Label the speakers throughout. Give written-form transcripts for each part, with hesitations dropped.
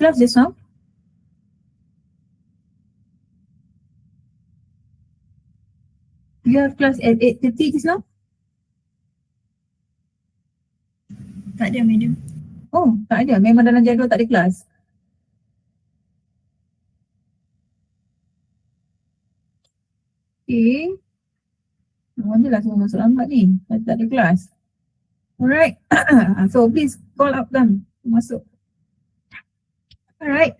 Speaker 1: class just now? You have class at 8:30 just now?
Speaker 2: Tak ada, madam.
Speaker 1: Oh, tak ada. Memang dalam jadual tak ada kelas. Okay. Alhamdulillah semua masuk lambat ni. Tak ada kelas. Alright. So please call up them. Masuk. Alright.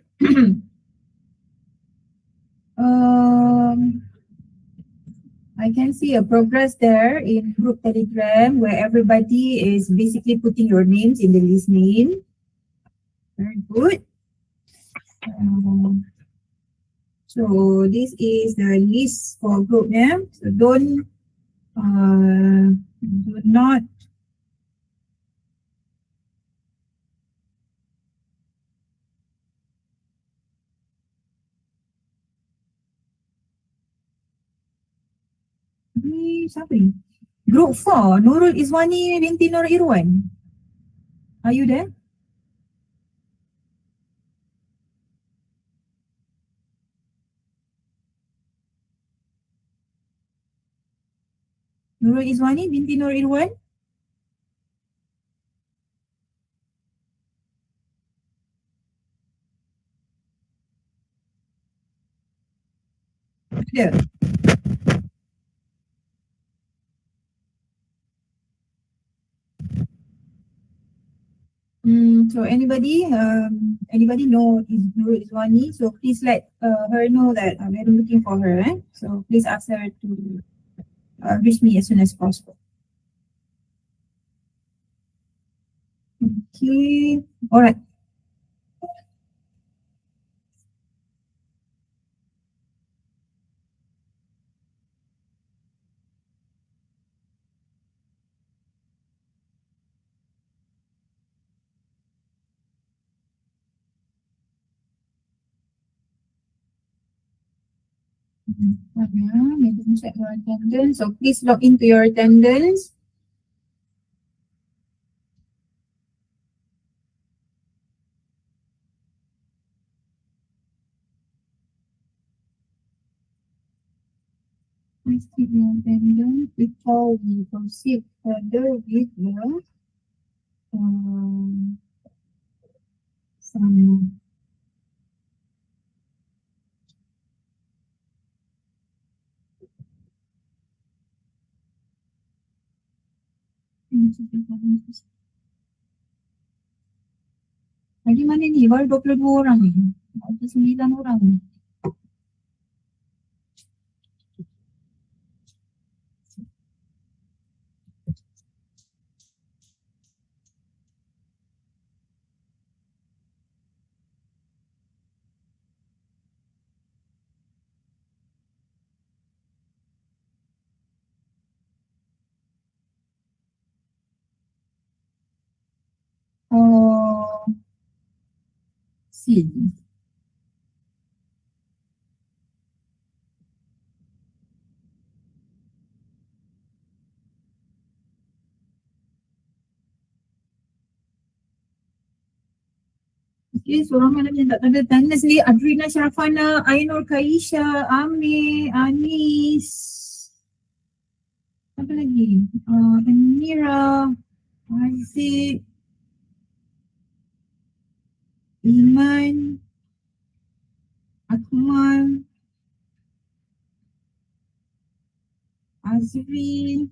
Speaker 1: I can see a progress there in group Telegram where everybody is basically putting your names in the list name. Very good. So this is the list for group name. So do not ni siapa ni? Group 4, Nurul Izwani binti Nur Irwan. Are you there? Nurul Izwani binti Nur Irwan? Ada. So anybody know is Nurul Izwani? So please let her know that I'm looking for her. So please ask her to reach me as soon as possible. Okay. All right. Maybe check your attendance. So please log into your attendance. Please keep your attendance before we proceed further with the some lagi mana ni? Baru 22 orang ni. 29 orang ni. See. Okay, seorang mana yang tak ada tanda sendiri. Adrina Syafana, Ainur Kaisha, Amir, Anis. Apa lagi? Amira, Aziz, Iman, Akmal, Azri,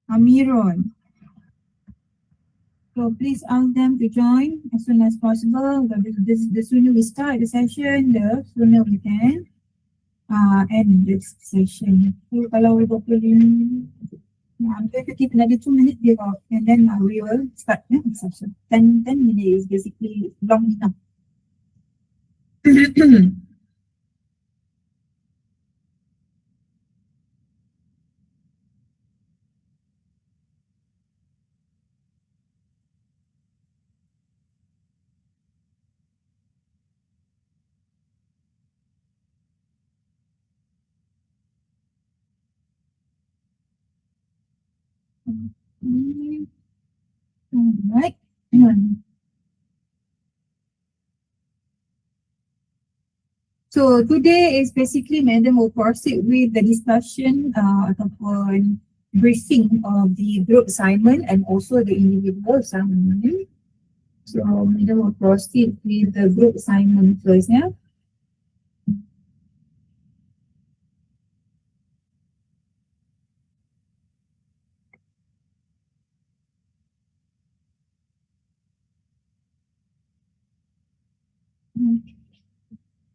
Speaker 1: Amiron. So please ask them to join as soon as possible. The sooner we start the session, the sooner we can end this session. So kalau 25, I'm going to keep another 2 minutes before, and then we will start the session. 10 minutes is basically long enough. Alright. So today is basically Madam will proceed with the discussion ataupun briefing of the group assignment and also the individual assignment. So Madam will proceed with the group assignment first, yeah.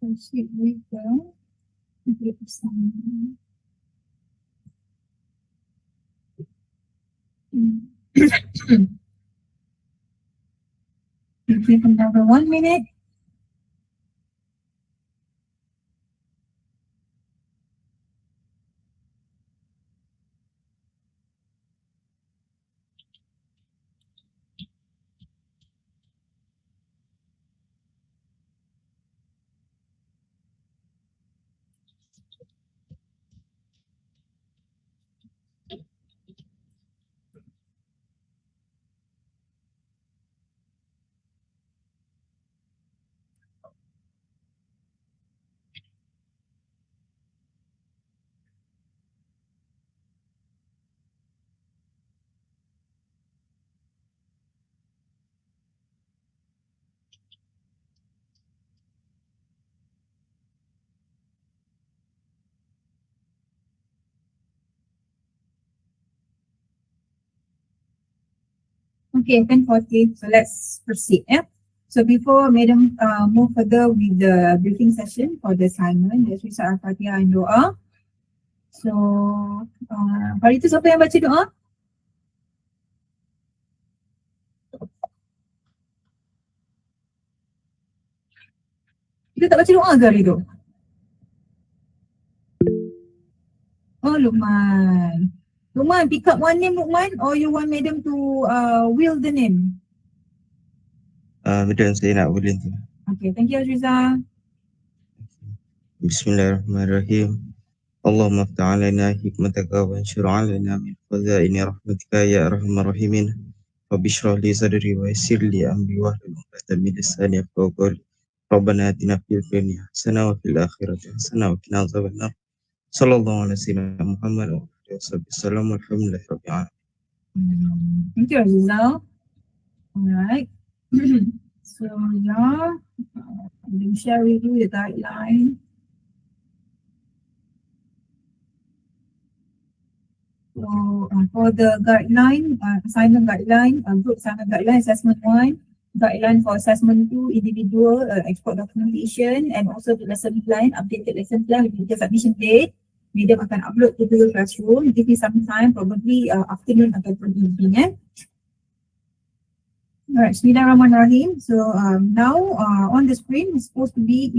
Speaker 1: Proceed with the group assignment. Give another 1 minute. Okay, 10:40. So let's proceed. Yeah. So before Madam move further with the briefing session for the assignment, let's recite Al-Fatihah and doa. So hari itu siapa yang baca doa? Kita tak baca doa ke hari tu? Oh, Luqman. Luqman, pick up one name, Luqman, or you want Madam to will the name?
Speaker 3: Madam, saya nak boleh tu.
Speaker 1: Okay, thank you Azriza.
Speaker 3: Bismillahirrahmanirrahim. Allahumma aftah alaina hikmataka wa anshur alaina min khazaini rahmatika ya arhamar rahimin. Rabbi shrah li sadri wa yassir li amri wahlul 'uqdatam min lisani yafqahu qawli. Rabbana atina fid dunya hasanah wa fil akhirati hasanah wa qina adzaban nar. Sallallahu alaihi wasallam Muhammad wa alihi wasallam. Alhamdulillahi rabbil alamin.
Speaker 1: Thank you Azriza. Alright. So yeah, I'm going to share with you the guideline. So for the guideline, assignment guideline, group assignment guideline, assessment 1, guideline for assessment 2, individual export documentation, and also the lesson plan, updated lesson plan with the submission date. Medium akan upload to Google Classroom. Give me some time, probably afternoon ataupun evening. Alright, Bismillahirrahmanirrahim. So now on the screen, you're supposed to be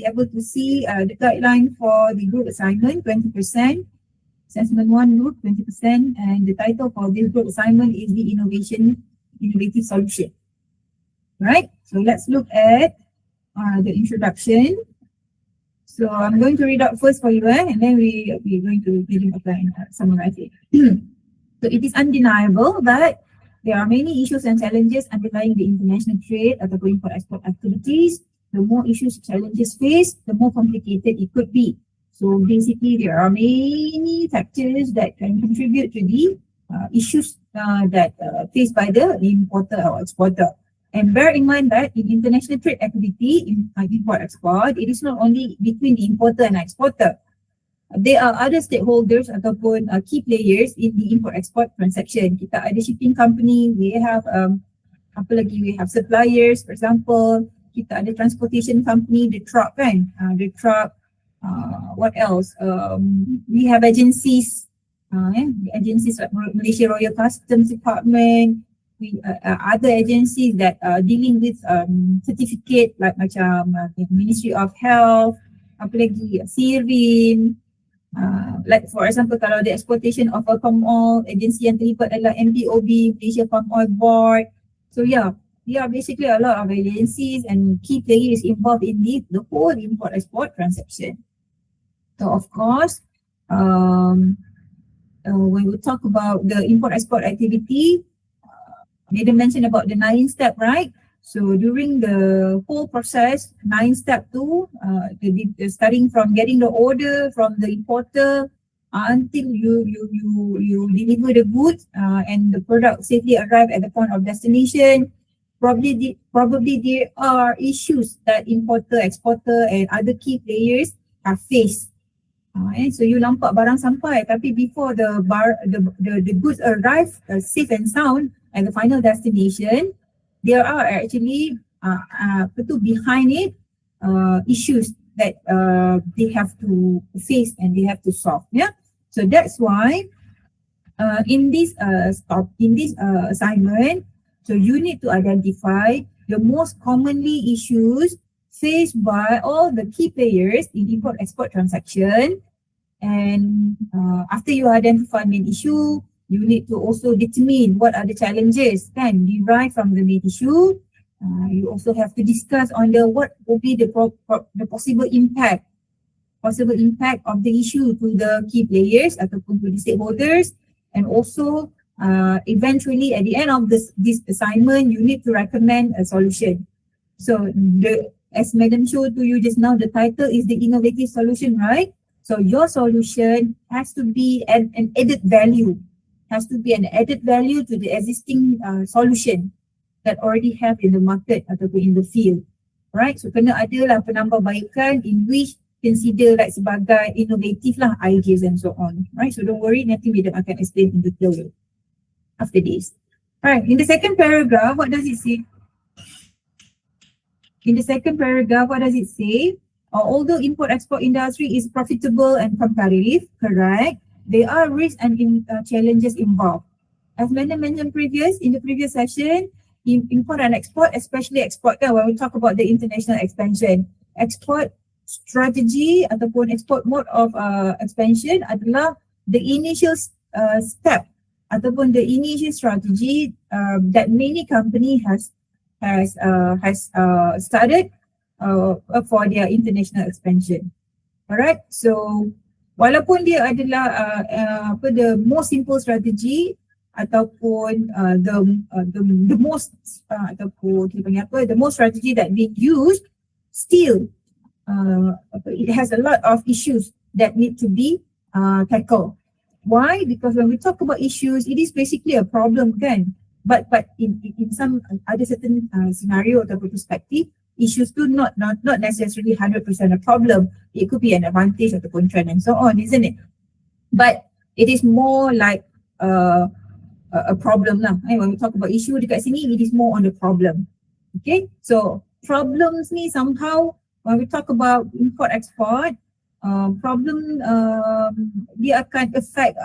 Speaker 1: able to see the guideline for the group assignment, 20%. Assessment 1 group, 20%. And the title for this group assignment is the Innovative Solution. Right, so let's look at the introduction. So I'm going to read out first for you, and then we're going to apply and summarize it. So it is undeniable that there are many issues and challenges underlying the international trade or the import-export activities. The more issues and challenges faced, the more complicated it could be. So basically, there are many factors that can contribute to the issues that faced by the importer or exporter. And bear in mind that in international trade activity, in import-export, it is not only between the importer and exporter. There are other stakeholders ataupun key players in the import-export transaction. Kita ada shipping company, we have we have suppliers, for example. Kita ada transportation company, the truck kan, what else? We have agencies, agencies like Malaysia Royal Customs Department. We other agencies that are dealing with certificate like macam Ministry of Health, apa lagi, SIRIN. Like for example, kalau the exportation of a palm oil, agensi yang terlibat adalah MPOB, Malaysia Palm Oil Board. So yeah, there are basically a lot of agencies and key players involved in the whole import-export transaction. So of course, when we talk about the import-export activity, Madam mentioned about the 9 step, right? So during the whole process, 9 step 2, starting from getting the order from the importer until you deliver the goods and the product safely arrive at the point of destination. Probably there are issues that importer, exporter and other key players have faced. So you nampak barang sampai, tapi before the goods arrive safe and sound at the final destination, there are actually behind it issues that they have to face and they have to solve. Yeah, so that's why in this assignment, so you need to identify the most commonly issues faced by all the key players in import-export transaction. And after you identify main issue, you need to also determine what are the challenges derived from the main issue. You also have to discuss on what will be the possible impact of the issue to the key players ataupun to the stakeholders. And also eventually at the end of this assignment, you need to recommend a solution. So as Madam showed to you just now, the title is the innovative solution, right? So your solution has to be an added value, to the existing solution that already have in the market ataupun in the field, right? So kena ada lah penambahbaikan in which consider like sebagai innovative lah ideas and so on, right? So don't worry, nanti Madam akan explain in detail after this. Right, in the second paragraph, what does it say? Although import-export industry is profitable and competitive, correct, there are risks and challenges involved. As Madam mentioned in the previous session, import and export, especially export, when we talk about the international expansion, export strategy ataupun export mode of expansion adalah the initial step ataupun the initial strategy that many company has started for their international expansion. Alright, so walaupun dia adalah the most simple strategy ataupun the most strategy that they use, still it has a lot of issues that need to be tackled. Why? Because when we talk about issues, it is basically a problem, kan? But in some other certain scenario or perspective, issues do not necessarily 100% a problem. It could be an advantage or the trend and so on, isn't it? But it is more like a problem lah. When we talk about issue dekat sini, it is more on the problem. Okay, so problems ni somehow when we talk about import-export, problem dia akan affect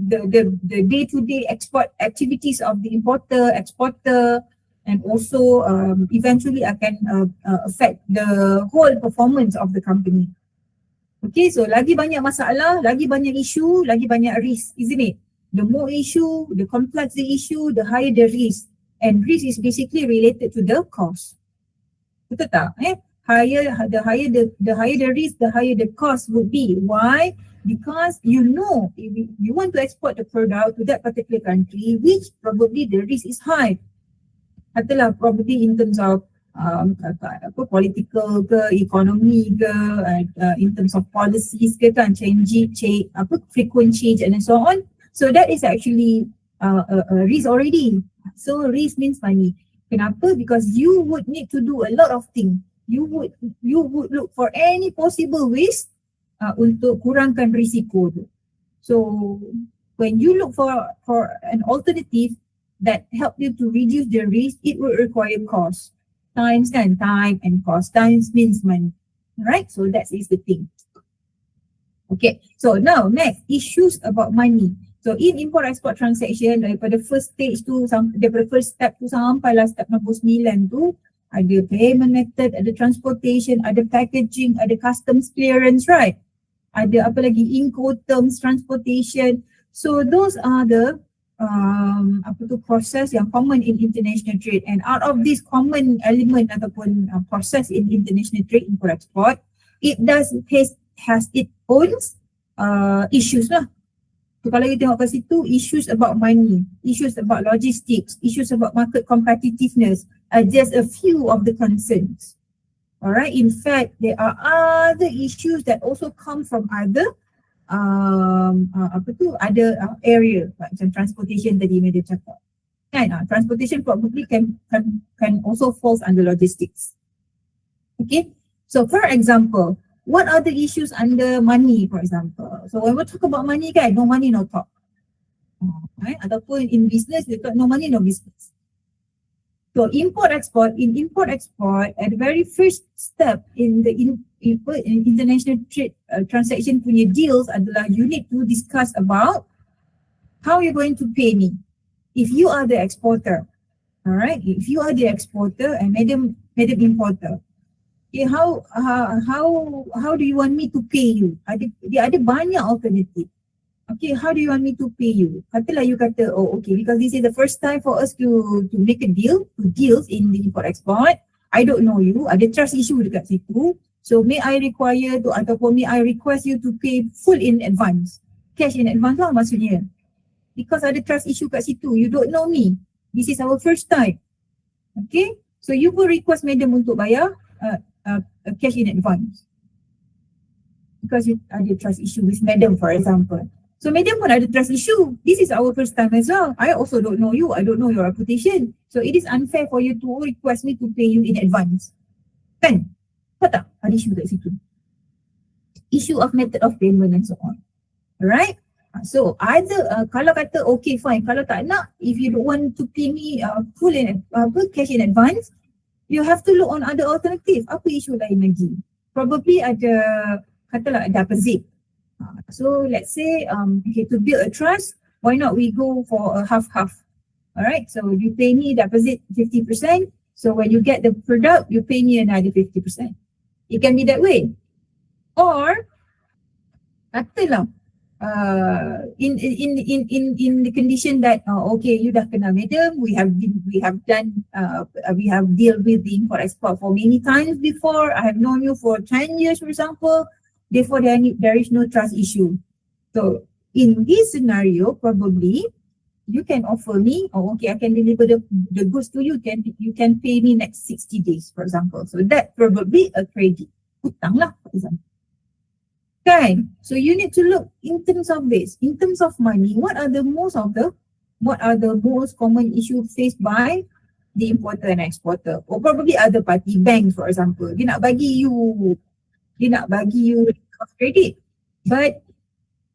Speaker 1: the day-to-day export activities of the importer, exporter, and also eventually akan affect the whole performance of the company. Okay, so lagi banyak masalah, lagi banyak isu, lagi banyak risk, isn't it? The more issue, the complex the issue, the higher the risk. And risk is basically related to the cost. Betul tak? The higher the risk, the higher the cost would be. Why? Because you know, if you want to export the product to that particular country, which probably the risk is high. Katalah probably in terms of political ke, economy ke, in terms of policies ke kan, frequent change and so on. So that is actually a risk already. So risk means money. Kenapa? Because you would need to do a lot of things. You would look for any possible ways untuk kurangkan risiko tu. So when you look for an alternative that help you to reduce the risk, it will require cost. Time and cost. Time means money. Right? So that is the thing. Okay. So now next, issues about money. So in import-export transaction, daripada first stage tu, daripada first step tu sampailah step nombor 9 tu, ada payment method, ada transportation, ada packaging, ada customs clearance, right? Ada apa lagi, Incoterms, transportation. So those are the process yang common in international trade. And out of this common element ataupun process in international trade, import-export, it has its own issues lah. So kalau kita tengok kat situ, issues about money, issues about logistics, issues about market competitiveness, just a few of the concerns. Alright, in fact, there are other issues that also come from other other area, macam transportation tadi Madam cakap. Kan, transportation probably can also falls under logistics. Okay, so for example, what are the issues under money, for example? So when we talk about money, kan, no money, no talk. Right? Ataupun in business, they got no money, no business. So import-export, at the very first step in the international trade transaction punya deals adalah you need to discuss about how you're going to pay me. If you are the exporter, alright, if you are the exporter and madam importer, okay, how do you want me to pay you? Dia ada banyak alternative. Okay, how do you want me to pay you? Katalah you kata, oh okay, because this is the first time for us to make a deals in the import-export. I don't know you, ada trust issue dekat situ. So may I require to, ataupun may I request you to pay full in advance. Cash in advance lah maksudnya. Because ada trust issue kat situ, you don't know me. This is our first time. Okay, so you will request madam untuk bayar cash in advance. Because you ada trust issue with madam, for example. So madam pun ada trust issue. This is our first time as well. I also don't know you. I don't know your reputation. So it is unfair for you to request me to pay you in advance. Kan? Apa tak? Ada issue kat situ. Issue of method of payment and so on. Alright? So either kalau kata okay fine, kalau tak nak, if you don't want to pay me full in cash in advance, you have to look on other alternative. Apa isu lain lagi? Probably ada, katalah ada deposit. So let's say okay, to build a trust, why not we go for a half-half? Alright, so you pay me deposit 50%, so when you get the product, you pay me another 50%. It can be that way. Or katalah in the condition that okay, you dah kenal madam, we have dealt with the import export for many times before. I have known you for 10 years, for example. Therefore, there is no trust issue. So in this scenario, probably you can offer me, okay, I can deliver the goods to you. You can pay me next 60 days, for example. So that probably a credit. Hutang lah, for example. Okay, so you need to look in terms of this, in terms of money, what are the most common issues faced by the importer and exporter, or probably other party, banks, for example. Dia nak bagi you credit, but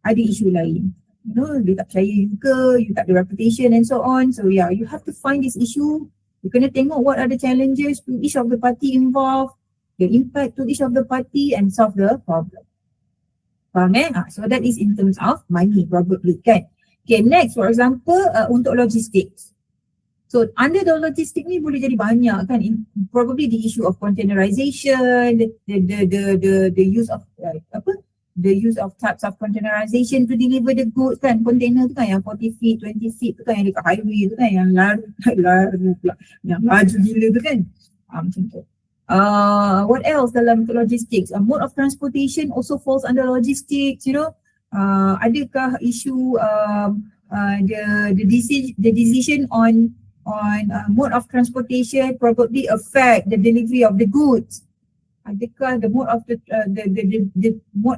Speaker 1: ada isu lain. You know, dia tak percaya you ke, you tak ada reputation and so on. So yeah, you have to find this issue. You kena tengok what are the challenges to each of the party involved, the impact to each of the party and solve the problem. Faham eh? So that is in terms of money probably, kan? Okay, next for example untuk logistics. So under the logistic ni boleh jadi banyak kan, probably the issue of containerization, the use of the use of types of containerization to deliver the goods kan, container tu kan yang 40 feet, 20 feet tu kan yang dekat highway tu kan, yang laru pula, yang laju gila tu kan. Macam tu. What else dalam logistics? Mode of transportation also falls under logistics, you know. Adakah isu the decision on mode of transportation probably affect the delivery of the goods? Adakah the mode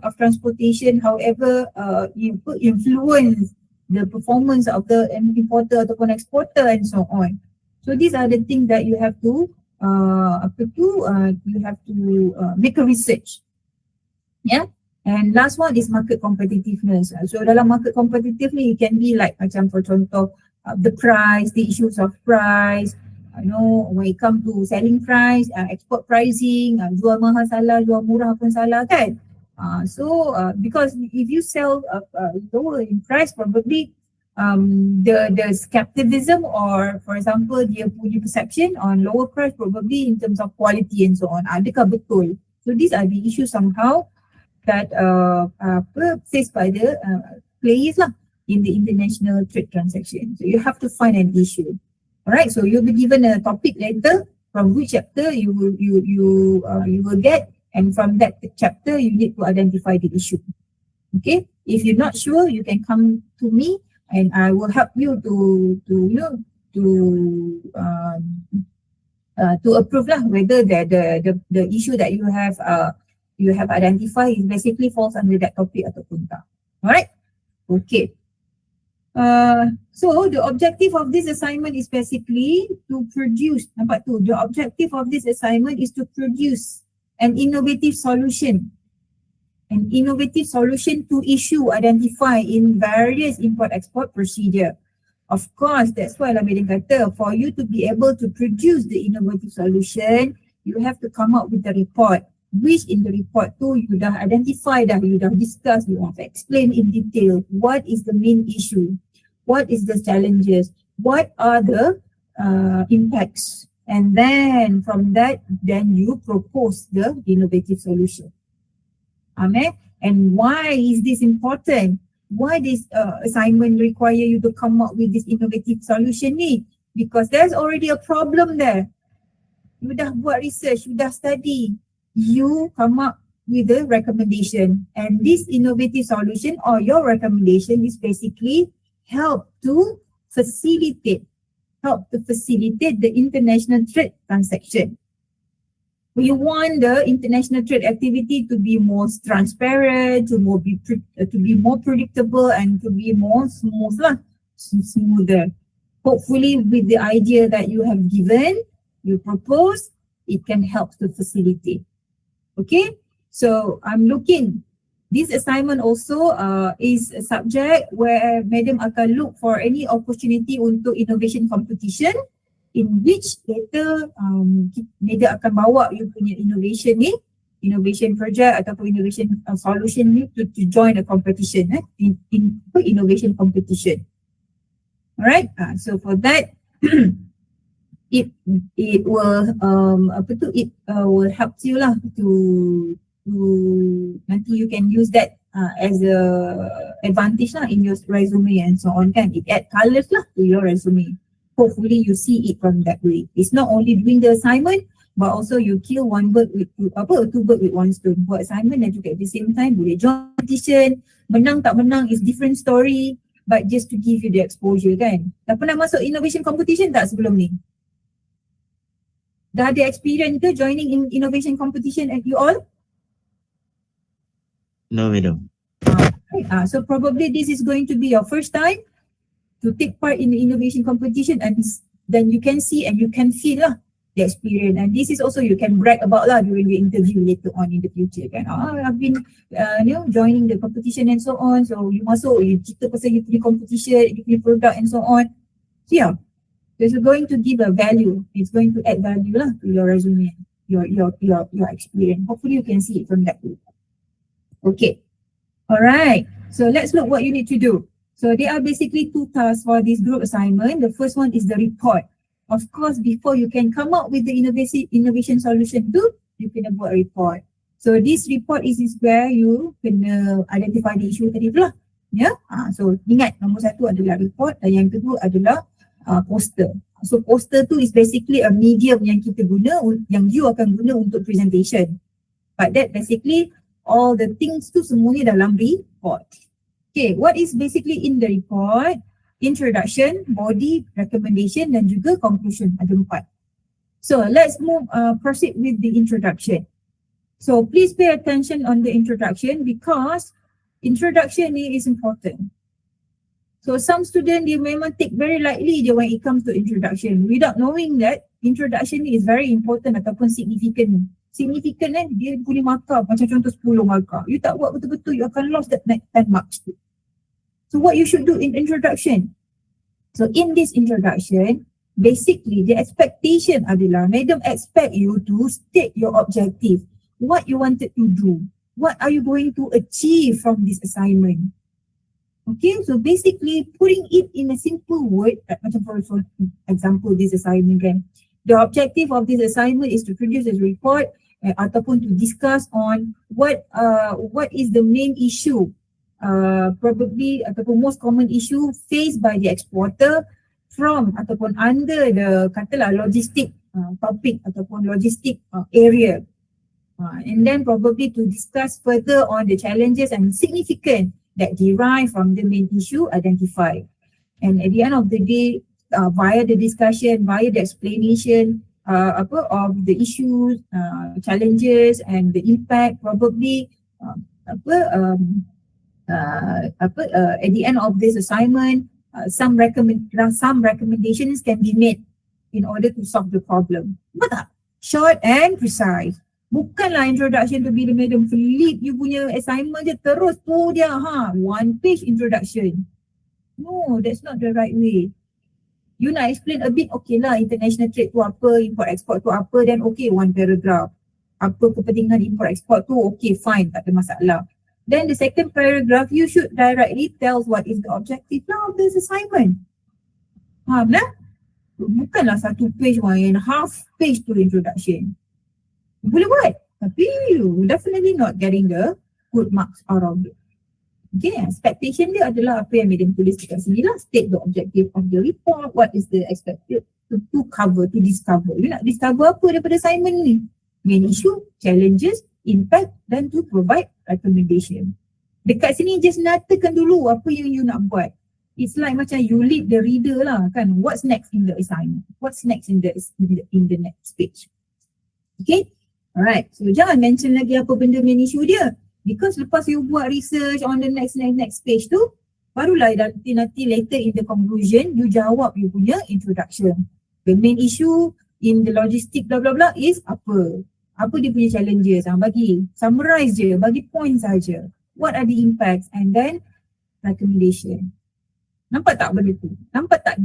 Speaker 1: of transportation, however, influence the performance of the importer ataupun exporter and so on? So these are the things that you have to make a research. Yeah. And last one is market competitiveness. So dalam market competitive ni, it can be like macam for contoh the price, the issues of price, you know, when it comes to selling price, export pricing, jual mahal salah, jual murah pun salah kan. Because if you sell lower in price, probably the skepticism, or for example dia punya perception on lower price probably in terms of quality and so on, adakah betul? So these are the issues somehow that faced by the players lah in the international trade transaction. So you have to find an issue. Alright, so you'll be given a topic later from which chapter you will get, and from that chapter you need to identify the issue. Okay, if you're not sure, you can come to me and I will help you to to approve lah whether the issue that you have identified is basically falls under that topic ataupun tak. Alright? Okay. So the objective of this assignment is basically to produce, nampak tu, the objective of this assignment is to produce an innovative solution to issue identified in various import-export procedure. Of course, that's why Madam kata, for you to be able to produce the innovative solution, you have to come up with the report, which in the report tu you dah identify dah, you dah discuss, you have explained in detail what is the main issue, what is the challenges, what are the impacts, and then from that, then you propose the innovative solution. Amen. And why is this important? Why this assignment require you to come up with this innovative solution ni? Because there's already a problem there. You dah buat research, you dah study, you come up with a recommendation, and this innovative solution or your recommendation is basically help to facilitate the international trade transaction. You want the international trade activity to be more transparent, to be more predictable, and to be more smoother. Hopefully, with the idea that you have given, you propose, it can help to facilitate. Okay, so I'm looking. This assignment also is a subject where Madam akan look for any opportunity untuk innovation competition, in which later Madam akan bawa you punya innovation project ataupun innovation solution ni to join a competition in innovation competition. Alright, so for that it will will help you lah to nanti you can use that as a advantage lah in your resume and so on kan. It add colours lah to your resume. Hopefully you see it from that way. It's not only doing the assignment, but also you kill two birds with one stone. Buat assignment dan juga at the same time boleh join competition. Menang tak menang is different story, but just to give you the exposure kan. Dah pernah masuk innovation competition tak sebelum ni? Dah ada experience ke joining in innovation competition at you all?
Speaker 3: No, Madam.
Speaker 1: So probably this is going to be your first time to take part in the innovation competition, and then you can see and you can feel lah the experience, and this is also you can brag about lah during the interview later on in the future kan. I've been joining the competition and so on, so you masuk, you cerita pasal you punya competition, you punya product and so on. So yeah, it's going to give a value, it's going to add value lah to your resume, your experience. Hopefully you can see it from that way. Okay, alright, so let's look what you need to do. So there are basically two tasks for this group assignment. The first one is the report. Of course, before you can come up with the innovation solution tu, you kena buat report. So this report is where you kena identify the issue tadi tu lah. Yeah? So ingat, nombor satu adalah report dan yang kedua adalah poster. So poster tu is basically a medium yang kita guna, yang you akan guna untuk presentation. But that basically all the things tu semuanya dalam report. Okay, what is basically in the report? Introduction, body, recommendation dan juga conclusion. Ada 4. So let's proceed with the introduction. So please pay attention on the introduction because introduction ni is important. So some student they memang take very lightly je when it comes to introduction without knowing that introduction ni is very important ataupun significant. Significant dia boleh markah macam contoh 10 markah. You tak buat betul-betul, you akan lost that 10 marks tu. So what you should do in introduction? So in this introduction, basically the expectation adalah Madam expect you to state your objective. What you wanted to do. What are you going to achieve from this assignment? Okay, so basically putting it in a simple word, macam for example this assignment kan. The objective of this assignment is to produce a report ataupun to discuss on what is the main issue, probably ataupun most common issue faced by the exporter from ataupun under the katalah logistic topic ataupun logistic area, and then probably to discuss further on the challenges and significance that derive from the main issue identified. And at the end of the day, via the discussion, via the explanation, of the issues, challenges and the impact probably at the end of this assignment, some recommendations can be made in order to solve the problem. Betul tak? Short and precise. Bukanlah introduction tu bila madam flip you punya assignment je terus tu dia one page introduction. No, that's not the right way. You nak explain a bit, okay lah international trade tu apa, import export tu apa, then okay one paragraph. Apa kepentingan import export tu, okay fine, tak ada masalah. Then the second paragraph you should directly tell what is the objective of this assignment. Faham lah? Bukanlah satu page, 1.5 page to introduction. Boleh buat, tapi you definitely not getting the good marks out of it. Okay, expectation dia adalah apa yang madam tulis dekat sini lah. State the objective of the report, what is the expected to cover, to discover. You nak discover apa daripada assignment ni? Main issue, challenges, impact dan to provide recommendation. Dekat sini just nyatakan dulu apa yang you nak buat. It's like macam you lead the reader lah kan. What's next in the assignment? What's next in the next page? Okay? Alright, so jangan mention lagi apa benda main issue dia. Because lepas you buat research on the next page tu, barulah nanti later in the conclusion, you jawab you punya introduction. The main issue in the logistic blah blah blah is apa? Apa dia punya challenges? Bagi, summarize je, bagi points saja. What are the impacts and then recommendation. Nampak tak benda tu? Nampak tak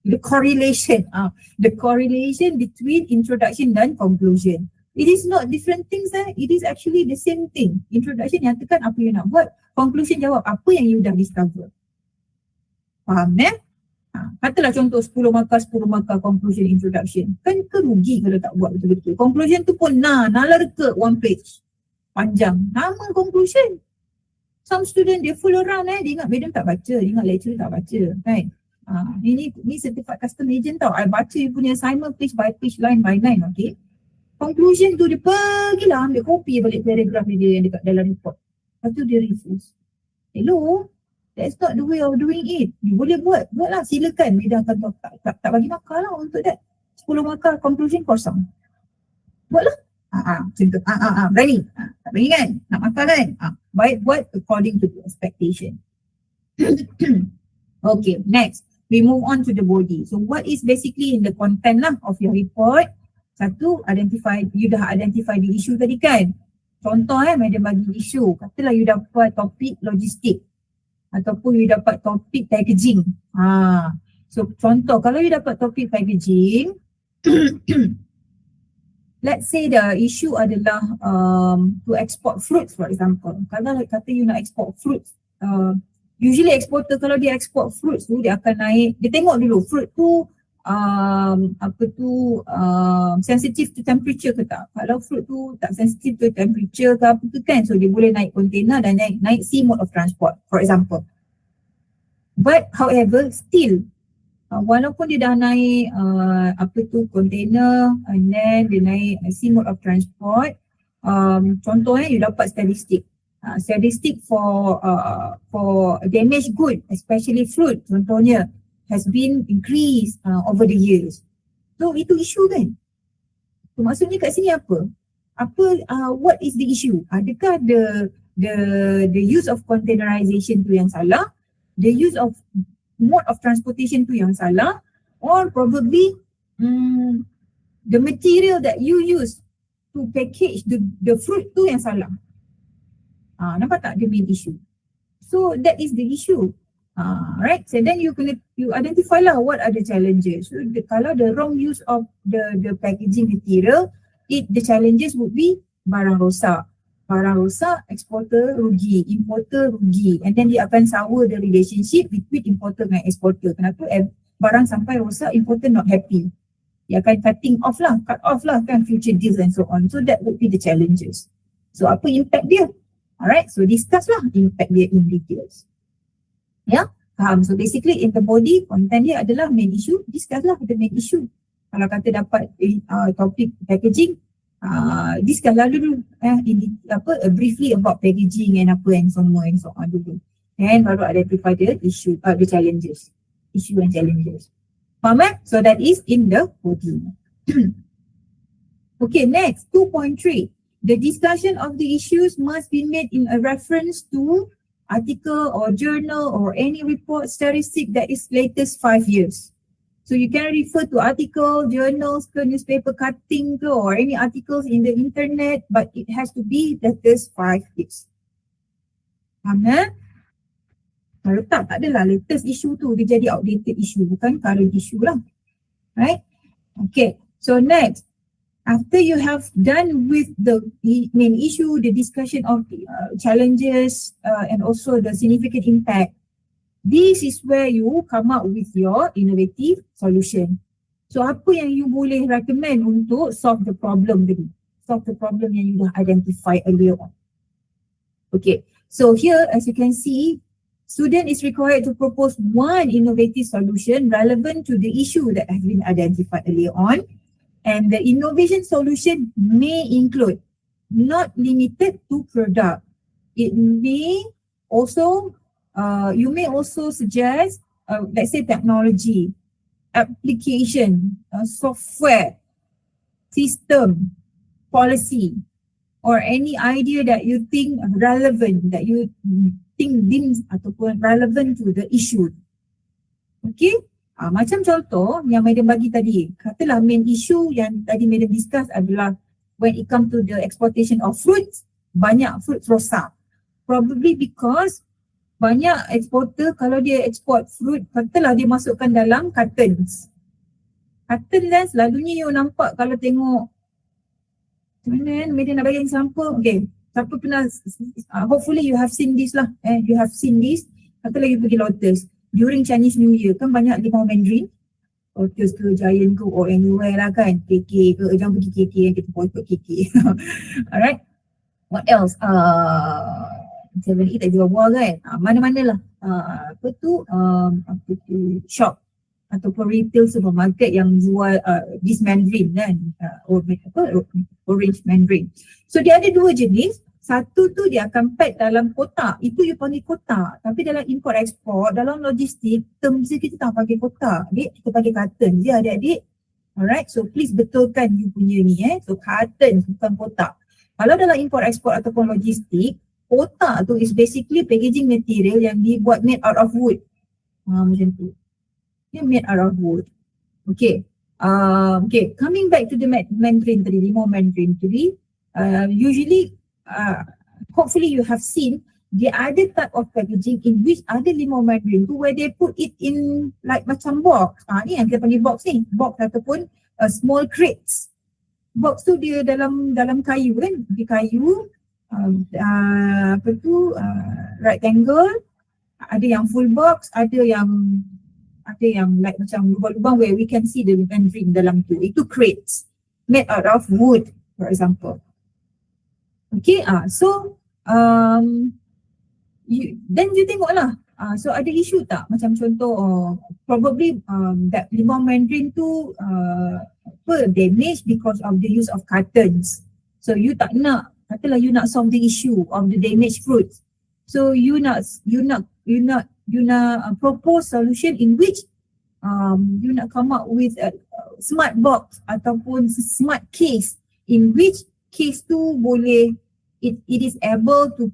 Speaker 1: the correlation, the correlation between introduction dan conclusion. It is not different things, it is actually the same thing. Introduction nyatakan apa you nak buat, conclusion jawab apa yang you dah discover. Faham katalah contoh 10 markah conclusion introduction. Kan kerugi kalau tak buat betul-betul. Conclusion tu pun nalar ke 1 page. Panjang. Nama conclusion. Some student dia fool around dia ingat madam tak baca, dia ingat lecturer tak baca, kan? Ni certified custom agent tau. I baca you punya assignment page by page, line by line, okay? Conclusion tu dia pergilah ambil copy balik paragraph dia yang dekat dalam report. Lepas tu dia refuse. Hello? That's not the way of doing it. You boleh buatlah, silakan. Dia akan tak bagi markah lah untuk that. 10 markah conclusion kosong. Buatlah. Macam tu. Berani. Tak berani kan? Nak markah kan? Baik buat according to the expectation. Okay, next. We move on to the body. So what is basically in the content lah of your report? Satu, you dah identify the issue tadi kan? Contoh madam bagi isu. Katalah you dapat topik logistik. Ataupun you dapat topik packaging. So contoh, kalau you dapat topik packaging, let's say the issue adalah to export fruits for example. Kalau kata you nak export fruits, usually exporter kalau dia export fruits tu dia akan naik, dia tengok dulu fruit tu sensitive to temperature ke tak. Kalau fruit tu tak sensitive to temperature ke apa ke kan, so dia boleh naik container dan naik sea mode of transport for example. But however still walaupun dia dah naik container and then dia naik sea mode of transport, contohnya you dapat statistik. Statistik for damaged good, especially fruit contohnya, has been increased over the years. So itu isu kan? So maksudnya kat sini apa? What is the issue? Adakah the use of containerization tu yang salah? The use of mode of transportation tu yang salah? Or probably the material that you use to package the fruit tu yang salah? Nampak tak the main issue? So that is the issue. Right, so then you identify lah what are the challenges. So kalau the wrong use of the packaging material, the challenges would be barang rosak. Barang rosak, exporter rugi, importer rugi, and then dia akan sour the relationship between importer dengan exporter. Kenapa? Barang sampai rosak, importer not happy. Dia akan cut off lah kan future deals and so on. So that would be the challenges. So apa impact dia? Alright, so discuss lah impact dia in details. Ya, faham. So basically in the body, content dia adalah main issue, discuss lah the main issue. Kalau kata dapat topik packaging, discuss lah dulu briefly about packaging and apa and so on dulu. And baru identify the issue, the challenges, issue and challenges. Faham eh? So that is in the body. Okay, next, 2.3. The discussion of the issues must be made in a reference to article or journal or any report statistic that is latest 5 years. So you can refer to article, journals, newspaper cutting or any articles in the internet, but it has to be latest 5 years. Faham eh? Kalau tak adalah latest issue tu, dia jadi outdated issue, bukan current issue lah. Right? Okay, so next. After you have done with the main issue, the discussion of the challenges and also the significant impact, this is where you come up with your innovative solution. So apa yang you boleh recommend untuk solve the problem tadi? Solve the problem yang you dah identify earlier on. Okay, so here as you can see, student is required to propose one innovative solution relevant to the issue that has been identified earlier on. And the innovation solution may include, not limited to product. It may also, you may also suggest, let's say technology, application, software, system, policy, or any idea that you think relevant, that you think deems ataupun relevant to the issue. Okay? Macam contoh yang Madam bagi tadi, katalah main issue yang tadi Madam discuss adalah when it comes to the exportation of fruits, banyak fruits rosak. Probably because banyak exporter kalau dia export fruit, katalah dia masukkan dalam cartons. Carton lah selalunya you nampak kalau tengok, mana Madam nak bagi example, okay. Siapa pernah, hopefully you have seen this lah, you have seen this, katalah you pergi Lotus. During Chinese New Year kan banyak limau Mandarin, Lotus ke Giant ke or anywhere lah kan, KK ke, jangan pergi KK yang kita boycott KK. Alright, what else? 7E tak jual buah kan, mana-mana lah, apa tu shop ataupun retail supermarket yang jual this Mandarin kan, orange Mandarin. So dia ada dua jenis. Satu tu dia akan pack dalam kotak, itu you panggil kotak. Tapi dalam import export, dalam logistik, term kita tak pakai kotak. Adik, kita pakai carton je adik-adik. Alright, so please betulkan you punya ni So carton bukan kotak. Kalau dalam import export ataupun logistik, kotak tu is basically packaging material yang dibuat made out of wood. Macam tu. Dia made out of wood. Okay. Okay, coming back to the Mandarin tadi, limau Mandarin tadi, usually hopefully you have seen the other type of packaging in which ada limau Mandarin tu where they put it in like macam box. Ni yang kita panggil box ni, box ataupun small crates. Box tu dia dalam kayu kan, di kayu, apa tu, rectangle, ada yang full box, ada yang like macam lubang-lubang where we can see the Mandarin dalam tu. Itu crates made out of wood, for example. Okay, so then you tengoklah, so ada isu tak? Macam contoh, probably that limau Mandarin tu damage because of the use of cartons. So you tak nak, katalah you nak solve the issue of the damaged fruits. So you nak propose solution in which you nak come up with a smart box ataupun smart case in which case tu boleh it is able to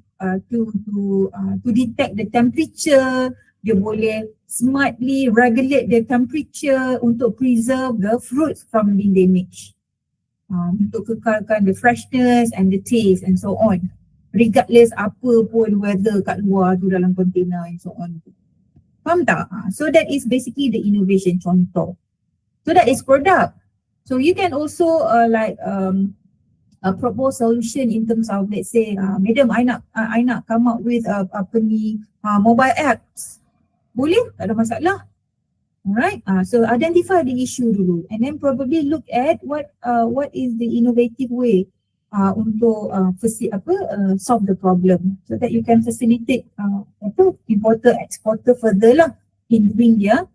Speaker 1: detect the temperature, dia boleh smartly regulate the temperature untuk preserve the fruits from being damaged, untuk kekalkan the freshness and the taste and so on, regardless apa pun weather kat luar tu dalam container and so on. Faham tak? So that is basically the innovation contoh. So that is product. So you can also propose solution in terms of, let's say, madam, I nak come up with mobile apps. Boleh, tak ada masalah. Alright, so identify the issue dulu and then probably look at what is the innovative way untuk solve the problem so that you can facilitate importer exporter further lah in doing their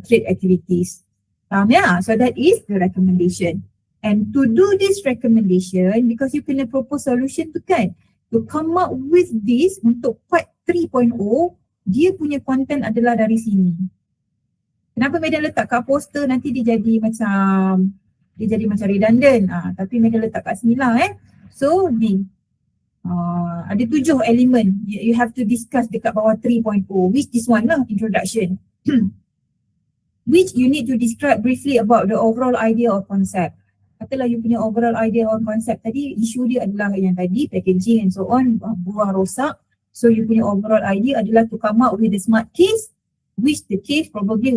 Speaker 1: trade activities. So that is the recommendation. And to do this recommendation, because you kena propose solution tu kan, to come up with this untuk part 3.0, dia punya content adalah dari sini. Kenapa madam letak kat poster nanti dia jadi macam redundant. Tapi madam letak kat sini lah So ada 7 elemen you have to discuss dekat bawah 3.0, which this one lah, introduction. Which you need to describe briefly about the overall idea or concept. Katalah you punya overall idea or concept tadi, isu dia adalah yang tadi, packaging and so on, buang rosak. So you punya overall idea adalah to come up with the smart case, which the case probably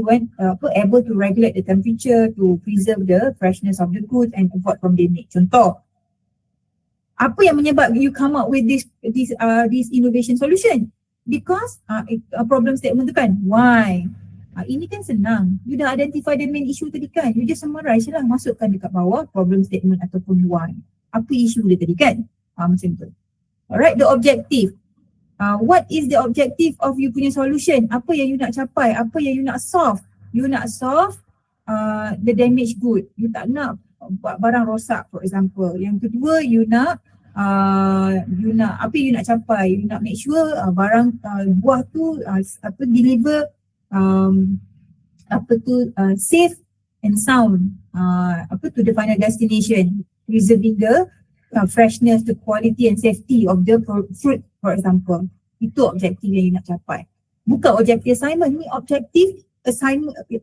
Speaker 1: able to regulate the temperature to preserve the freshness of the goods and avoid from damage. Contoh, apa yang menyebab you come up with this innovation solution? Because problem statement tu kan, why? Ini kan senang. You dah identify the main issue tadi kan. You just summarize lah, masukkan dekat bawah problem statement ataupun why. Apa isu dia tadi kan? Macam tu. Alright, the objective. What is the objective of you punya solution? Apa yang you nak capai? Apa yang you nak solve? You nak solve the damaged good. You tak nak buat barang rosak, for example. Yang kedua, you nak apa you nak capai? You nak make sure barang buah tu deliver safe and sound to the final destination, preserving the freshness, the quality and safety of the fruit, for example. Itu objektif yang you nak capai. Bukan objektif assignment, ni objektif assignment, you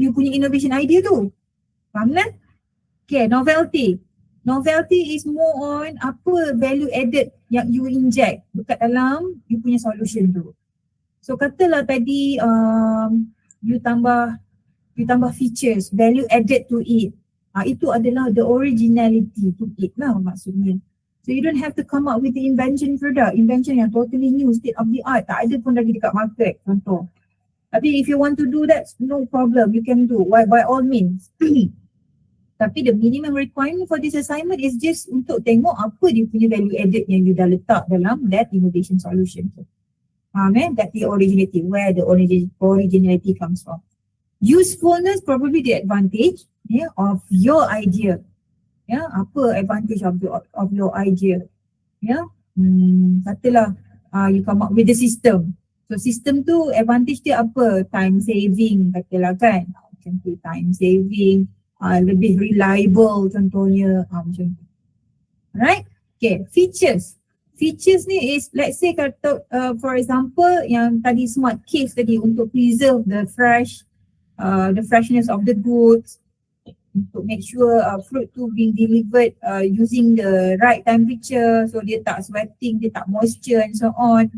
Speaker 1: punya innovation idea tu. Faham kan? Okay, novelty. Novelty is more on apa value added yang you inject dekat dalam you punya solution tu. So katalah tadi you tambah features, value added to it. Itu adalah the originality to it lah maksudnya. So you don't have to come up with the invention yang totally new, state of the art. Tak ada pun lagi dekat market, contoh. Tapi if you want to do that, no problem, you can do by all means. Tapi the minimum requirement for this assignment is just untuk tengok apa dia punya value added yang you dah letak dalam that innovation solution tu. That the originality, where the originality comes from. Usefulness, probably the advantage of your idea. Apa advantage of your idea? Katalah you come up with the system. So system tu advantage dia apa? Time saving katalah kan. Macam tu, time saving, lebih reliable contohnya, macam tu. Alright? Okay, features. Features ni is, let's say kata for example yang tadi smart case tadi untuk preserve the freshness of the goods, untuk make sure fruit tu being delivered using the right temperature, so dia tak sweating, dia tak moisture and so on.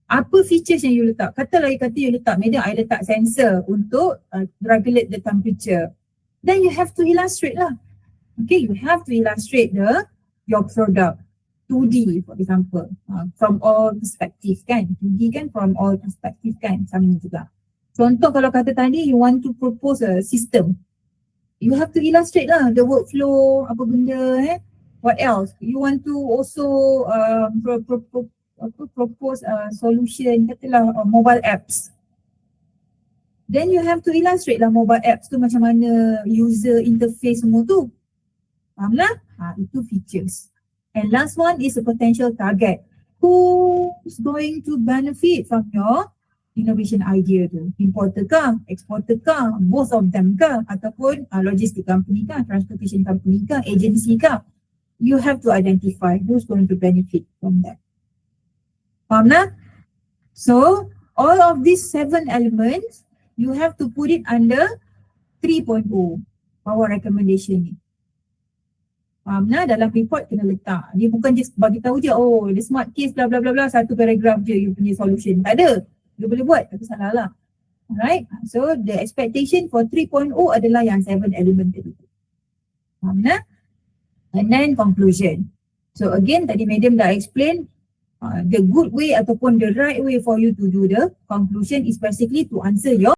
Speaker 1: Apa features yang you letak? Katalah you letak, madam I letak sensor untuk regulate the temperature. Then you have to illustrate lah. Okay, you have to illustrate your product. 2D for example, from all perspective kan. 2D kan from all perspective kan, sama juga. Contoh kalau kata tadi you want to propose a system, you have to illustrate lah the workflow, apa benda What else? You want to also propose a solution, katalah mobile apps. Then you have to illustrate lah mobile apps tu macam mana user interface semua tu. Faham lah? Itu features. And last one is a potential target. Who's going to benefit from your innovation idea tu? Importer kah? Exporter kah? Both of them kah? Ataupun logistic company kah? Transportation company kah? Agency kah? You have to identify who's going to benefit from that. Faham lah? So, all of these 7 elements, you have to put it under 3.0, our recommendation ni. Faham lah? Dalam report kena letak. Dia bukan just bagi tahu je, oh the smart case bla bla bla bla, satu paragraph je you punya solution. Tak ada. You boleh buat, tapi salah lah. Alright? So, the expectation for 3.0 adalah yang 7 element tadi. Faham lah? And then conclusion. So again, tadi madam dah explain the good way ataupun the right way for you to do the conclusion is basically to answer your